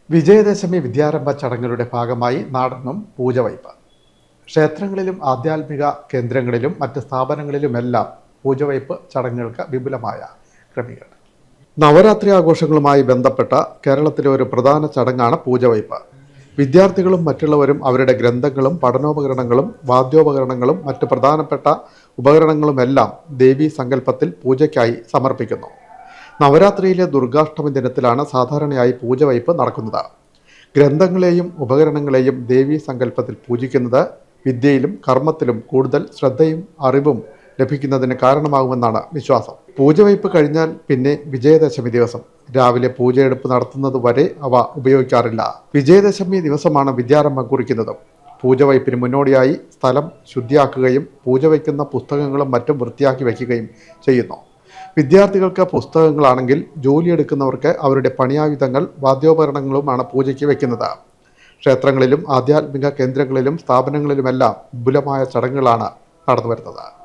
വിജയദശമി വിദ്യാരംഭ ചടങ്ങുകളുടെ ഭാഗമായി നാടെങ്ങും പൂജവയ്പ്. ക്ഷേത്രങ്ങളിലും ആധ്യാത്മിക കേന്ദ്രങ്ങളിലും മറ്റ് സ്ഥാപനങ്ങളിലുമെല്ലാം പൂജവയ്പ് ചടങ്ങുകൾക്ക് വിപുലമായ ക്രമീകരണം. നവരാത്രി ആഘോഷങ്ങളുമായി ബന്ധപ്പെട്ട കേരളത്തിലെ ഒരു പ്രധാന ചടങ്ങാണ് പൂജവയ്പ്. വിദ്യാർത്ഥികളും മറ്റുള്ളവരും അവരുടെ ഗ്രന്ഥങ്ങളും പഠനോപകരണങ്ങളും വാദ്യോപകരണങ്ങളും മറ്റ് പ്രധാനപ്പെട്ട ഉപകരണങ്ങളുമെല്ലാം ദേവീ സങ്കല്പത്തിൽ പൂജയ്ക്കായി സമർപ്പിക്കുന്നു. നവരാത്രിയിലെ ദുർഗാഷ്ടമി ദിനത്തിലാണ് സാധാരണയായി പൂജവയ്പ് നടക്കുന്നത്. ഗ്രന്ഥങ്ങളെയും ഉപകരണങ്ങളെയും ദേവീ സങ്കല്പത്തിൽ പൂജിക്കുന്നത് വിദ്യയിലും കർമ്മത്തിലും കൂടുതൽ ശ്രദ്ധയും അറിവും ലഭിക്കുന്നതിന് കാരണമാകുമെന്നാണ് വിശ്വാസം. പൂജവയ്പ് കഴിഞ്ഞാൽ പിന്നെ വിജയദശമി ദിവസം രാവിലെ പൂജയെടുപ്പ് നടത്തുന്നത് വരെ അവ ഉപയോഗിക്കാറില്ല. വിജയദശമി ദിവസമാണ് വിദ്യാരംഭം കുറിക്കുന്നതും. പൂജവയ്പിന് മുന്നോടിയായി സ്ഥലം ശുദ്ധിയാക്കുകയും പൂജ വയ്ക്കുന്ന പുസ്തകങ്ങളും മറ്റും വൃത്തിയാക്കി വയ്ക്കുകയും ചെയ്യുന്നു. വിദ്യാർത്ഥികൾക്ക് പുസ്തകങ്ങളാണെങ്കിൽ ജോലിയെടുക്കുന്നവർക്ക് അവരുടെ പണിയായുധങ്ങൾ വാദ്യോപകരണങ്ങളുമാണ് പൂജയ്ക്ക് വയ്ക്കുന്നത്. ക്ഷേത്രങ്ങളിലും ആധ്യാത്മിക കേന്ദ്രങ്ങളിലും സ്ഥാപനങ്ങളിലുമെല്ലാം വിപുലമായ ചടങ്ങുകളാണ് നടന്നു വരുന്നത്.